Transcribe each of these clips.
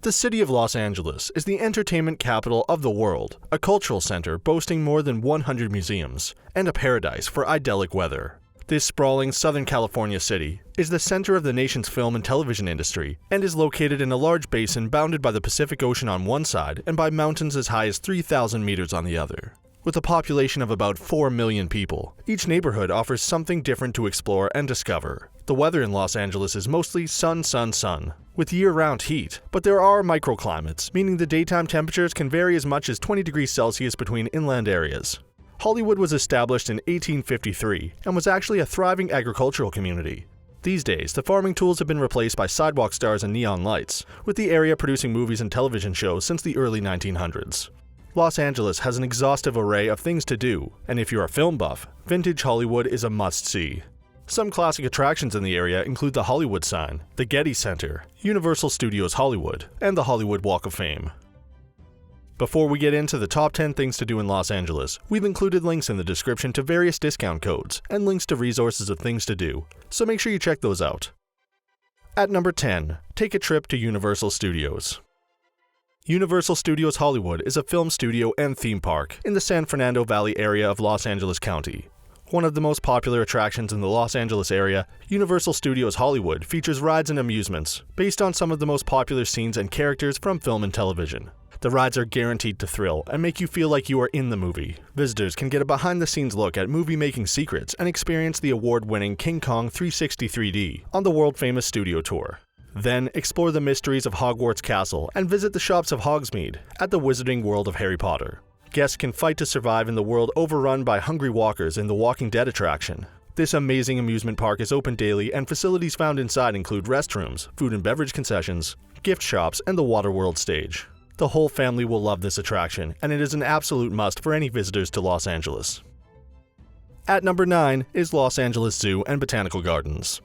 The city of Los Angeles is the entertainment capital of the world, a cultural center boasting more than 100 museums, and a paradise for idyllic weather. This sprawling Southern California city is the center of the nation's film and television industry and is located in a large basin bounded by the Pacific Ocean on one side and by mountains as high as 3,000 meters on the other. With a population of about 4 million people, each neighborhood offers something different to explore and discover. The weather in Los Angeles is mostly sun, with year-round heat, but there are microclimates, meaning the daytime temperatures can vary as much as 20 degrees Celsius between inland areas. Hollywood was established in 1853 and was actually a thriving agricultural community. These days, the farming tools have been replaced by sidewalk stars and neon lights, with the area producing movies and television shows since the early 1900s. Los Angeles has an exhaustive array of things to do, and if you're a film buff, vintage Hollywood is a must-see. Some classic attractions in the area include the Hollywood sign, the Getty Center, Universal Studios Hollywood, and the Hollywood Walk of Fame. Before we get into the top 10 things to do in Los Angeles, we've included links in the description to various discount codes and links to resources of things to do, so make sure you check those out. At number 10, take a trip to Universal Studios. Universal Studios Hollywood is a film studio and theme park in the San Fernando Valley area of Los Angeles County. One of the most popular attractions in the Los Angeles area, Universal Studios Hollywood features rides and amusements based on some of the most popular scenes and characters from film and television. The rides are guaranteed to thrill and make you feel like you are in the movie. Visitors can get a behind-the-scenes look at movie-making secrets and experience the award-winning King Kong 360 3D on the world-famous studio tour. Then, explore the mysteries of Hogwarts Castle and visit the shops of Hogsmeade at the Wizarding World of Harry Potter. Guests can fight to survive in the world overrun by hungry walkers in the Walking Dead attraction. This amazing amusement park is open daily and facilities found inside include restrooms, food and beverage concessions, gift shops, and the Waterworld stage. The whole family will love this attraction, and it is an absolute must for any visitors to Los Angeles. At number 9 is Los Angeles Zoo and Botanical Gardens.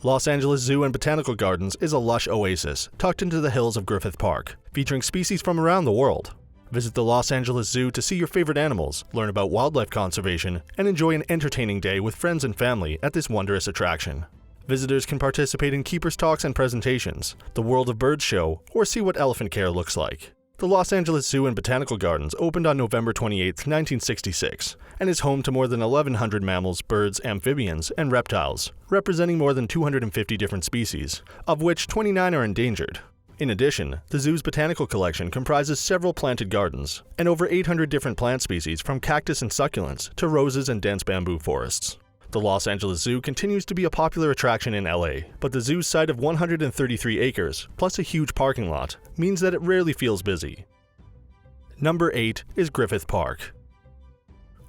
Los Angeles Zoo and Botanical Gardens is a lush oasis tucked into the hills of Griffith Park, featuring species from around the world. Visit the Los Angeles Zoo to see your favorite animals, learn about wildlife conservation, and enjoy an entertaining day with friends and family at this wondrous attraction. Visitors can participate in keepers' talks and presentations, the World of Birds show, or see what elephant care looks like. The Los Angeles Zoo and Botanical Gardens opened on November 28, 1966, and is home to more than 1,100 mammals, birds, amphibians, and reptiles, representing more than 250 different species, of which 29 are endangered. In addition, the zoo's botanical collection comprises several planted gardens, and over 800 different plant species from cactus and succulents to roses and dense bamboo forests. The Los Angeles Zoo continues to be a popular attraction in LA, but the zoo's site of 133 acres, plus a huge parking lot, means that it rarely feels busy. Number 8 is Griffith Park.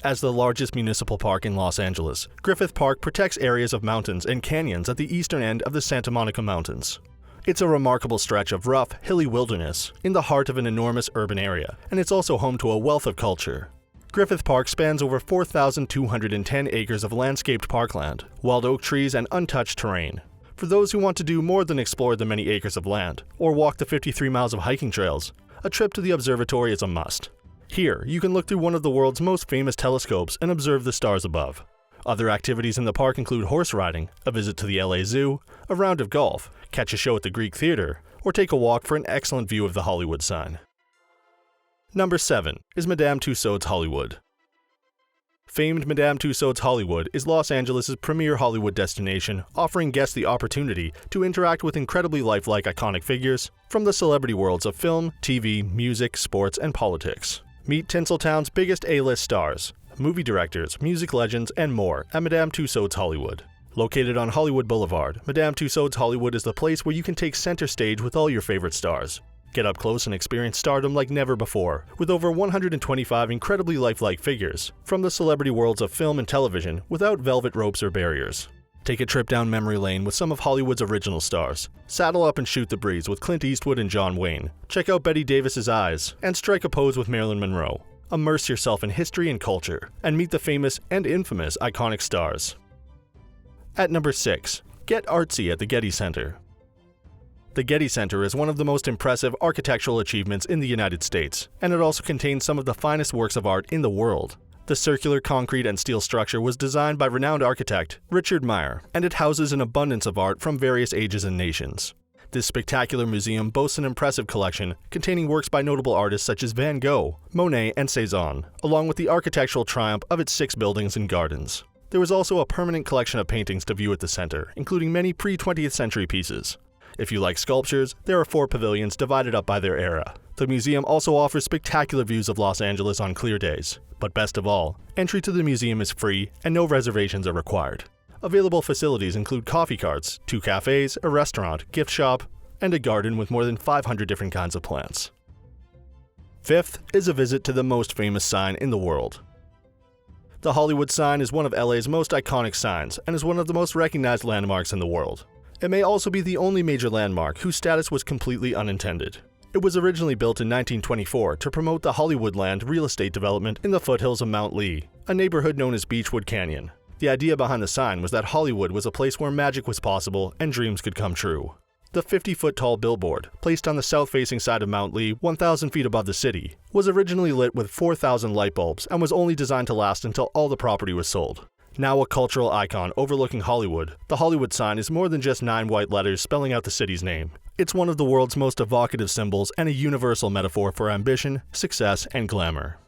As the largest municipal park in Los Angeles, Griffith Park protects areas of mountains and canyons at the eastern end of the Santa Monica Mountains. It's a remarkable stretch of rough, hilly wilderness in the heart of an enormous urban area, and it's also home to a wealth of culture. Griffith Park spans over 4,210 acres of landscaped parkland, wild oak trees, and untouched terrain. For those who want to do more than explore the many acres of land, or walk the 53 miles of hiking trails, a trip to the observatory is a must. Here, you can look through one of the world's most famous telescopes and observe the stars above. Other activities in the park include horse riding, a visit to the LA Zoo, a round of golf, catch a show at the Greek Theater, or take a walk for an excellent view of the Hollywood sign. Number 7 is Madame Tussauds Hollywood. Famed Madame Tussauds Hollywood is Los Angeles' premier Hollywood destination, offering guests the opportunity to interact with incredibly lifelike iconic figures from the celebrity worlds of film, TV, music, sports, and politics. Meet Tinseltown's biggest A-list stars, movie directors, music legends, and more at Madame Tussauds Hollywood. Located on Hollywood Boulevard, Madame Tussauds Hollywood is the place where you can take center stage with all your favorite stars. Get up close and experience stardom like never before, with over 125 incredibly lifelike figures from the celebrity worlds of film and television without velvet ropes or barriers. Take a trip down memory lane with some of Hollywood's original stars. Saddle up and shoot the breeze with Clint Eastwood and John Wayne. Check out Bette Davis's eyes and strike a pose with Marilyn Monroe. Immerse yourself in history and culture, and meet the famous and infamous iconic stars. At number 6, get artsy at the Getty Center. The Getty Center is one of the most impressive architectural achievements in the United States, and it also contains some of the finest works of art in the world. The circular concrete and steel structure was designed by renowned architect Richard Meyer, and it houses an abundance of art from various ages and nations. This spectacular museum boasts an impressive collection containing works by notable artists such as Van Gogh, Monet, and Cézanne, along with the architectural triumph of its 6 buildings and gardens. There was also a permanent collection of paintings to view at the center, including many pre-20th century pieces. If you like sculptures, there are 4 pavilions divided up by their era. The museum also offers spectacular views of Los Angeles on clear days. But best of all, entry to the museum is free and no reservations are required. Available facilities include coffee carts, 2 cafes, a restaurant, gift shop, and a garden with more than 500 different kinds of plants. 5th is a visit to the most famous sign in the world. The Hollywood sign is one of LA's most iconic signs and is one of the most recognized landmarks in the world. It may also be the only major landmark whose status was completely unintended. It was originally built in 1924 to promote the Hollywoodland real estate development in the foothills of Mount Lee, a neighborhood known as Beechwood Canyon. The idea behind the sign was that Hollywood was a place where magic was possible and dreams could come true. The 50-foot-tall billboard, placed on the south-facing side of Mount Lee, 1,000 feet above the city, was originally lit with 4,000 light bulbs and was only designed to last until all the property was sold. Now a cultural icon overlooking Hollywood, the Hollywood sign is more than just 9 white letters spelling out the city's name. It's one of the world's most evocative symbols and a universal metaphor for ambition, success, and glamour.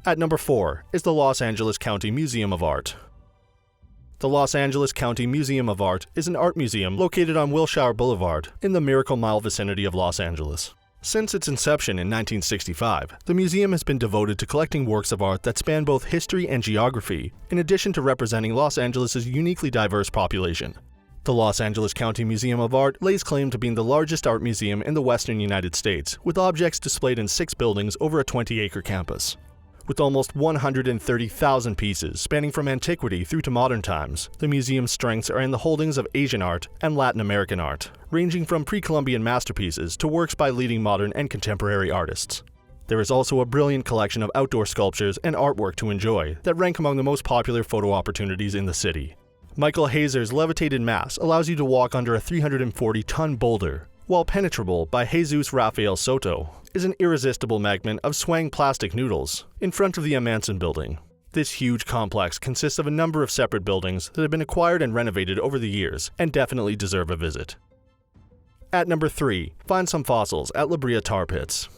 At number 4 is the Los Angeles County Museum of Art. The Los Angeles County Museum of Art is an art museum located on Wilshire Boulevard in the Miracle Mile vicinity of Los Angeles. Since its inception in 1965, the museum has been devoted to collecting works of art that span both history and geography, in addition to representing Los Angeles' uniquely diverse population. The Los Angeles County Museum of Art lays claim to being the largest art museum in the western United States, with objects displayed in 6 buildings over a 20-acre campus. With almost 130,000 pieces spanning from antiquity through to modern times, the museum's strengths are in the holdings of Asian art and Latin American art, ranging from pre-Columbian masterpieces to works by leading modern and contemporary artists. There is also a brilliant collection of outdoor sculptures and artwork to enjoy that rank among the most popular photo opportunities in the city. Michael Hazer's Levitated Mass allows you to walk under a 340-ton boulder, while Penetrable by Jesus Rafael Soto is an irresistible magnet of swaying plastic noodles in front of the Manson building. This huge complex consists of a number of separate buildings that have been acquired and renovated over the years and definitely deserve a visit. At number 3, find some fossils at La Brea Tar Pits.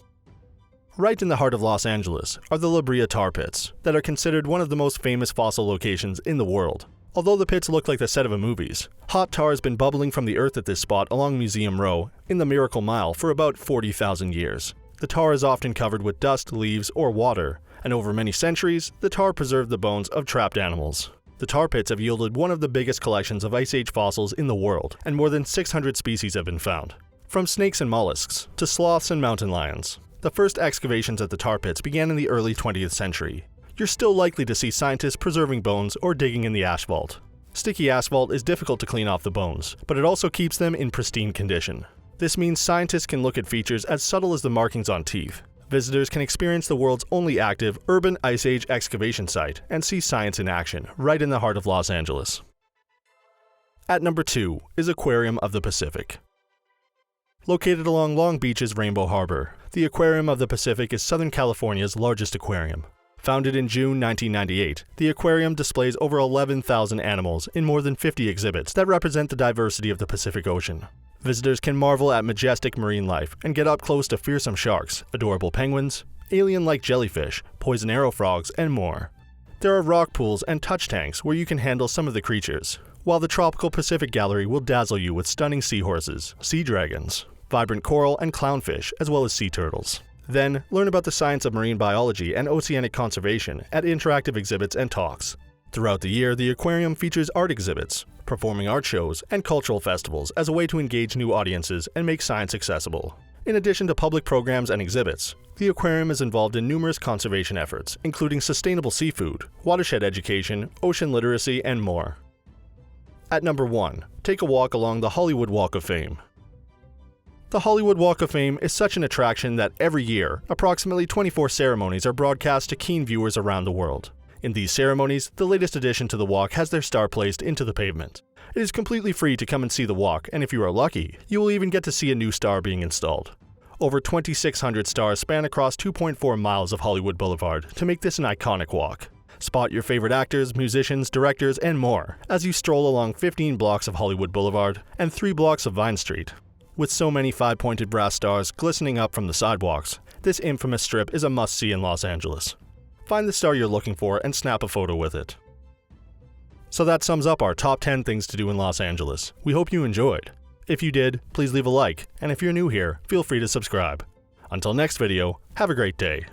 Right in the heart of Los Angeles are the La Brea Tar Pits that are considered one of the most famous fossil locations in the world. Although the pits look like the set of a movie, hot tar has been bubbling from the earth at this spot along Museum Row in the Miracle Mile for about 40,000 years. The tar is often covered with dust, leaves, or water, and over many centuries, the tar preserved the bones of trapped animals. The tar pits have yielded one of the biggest collections of Ice Age fossils in the world, and more than 600 species have been found. From snakes and mollusks to sloths and mountain lions. The first excavations at the tar pits began in the early 20th century. You're still likely to see scientists preserving bones or digging in the asphalt. Sticky asphalt is difficult to clean off the bones, but it also keeps them in pristine condition. This means scientists can look at features as subtle as the markings on teeth. Visitors can experience the world's only active urban Ice Age excavation site and see science in action right in the heart of Los Angeles. At number 2 is Aquarium of the Pacific. Located along Long Beach's Rainbow Harbor, the Aquarium of the Pacific is Southern California's largest aquarium. Founded in June 1998, the aquarium displays over 11,000 animals in more than 50 exhibits that represent the diversity of the Pacific Ocean. Visitors can marvel at majestic marine life and get up close to fearsome sharks, adorable penguins, alien-like jellyfish, poison arrow frogs, and more. There are rock pools and touch tanks where you can handle some of the creatures, while the Tropical Pacific Gallery will dazzle you with stunning seahorses, sea dragons, vibrant coral and clownfish, as well as sea turtles. Then, learn about the science of marine biology and oceanic conservation at interactive exhibits and talks. Throughout the year, the aquarium features art exhibits, performing art shows, and cultural festivals as a way to engage new audiences and make science accessible. In addition to public programs and exhibits, the aquarium is involved in numerous conservation efforts, including sustainable seafood, watershed education, ocean literacy, and more. At number 1, take a walk along the Hollywood Walk of Fame. The Hollywood Walk of Fame is such an attraction that every year, approximately 24 ceremonies are broadcast to keen viewers around the world. In these ceremonies, the latest addition to the walk has their star placed into the pavement. It is completely free to come and see the walk, and if you are lucky, you will even get to see a new star being installed. Over 2,600 stars span across 2.4 miles of Hollywood Boulevard to make this an iconic walk. Spot your favorite actors, musicians, directors, and more as you stroll along 15 blocks of Hollywood Boulevard and 3 blocks of Vine Street. With so many 5-pointed brass stars glistening up from the sidewalks, this infamous strip is a must-see in Los Angeles. Find the star you're looking for and snap a photo with it. So that sums up our top 10 things to do in Los Angeles. We hope you enjoyed. If you did, please leave a like, and if you're new here, feel free to subscribe. Until next video, have a great day.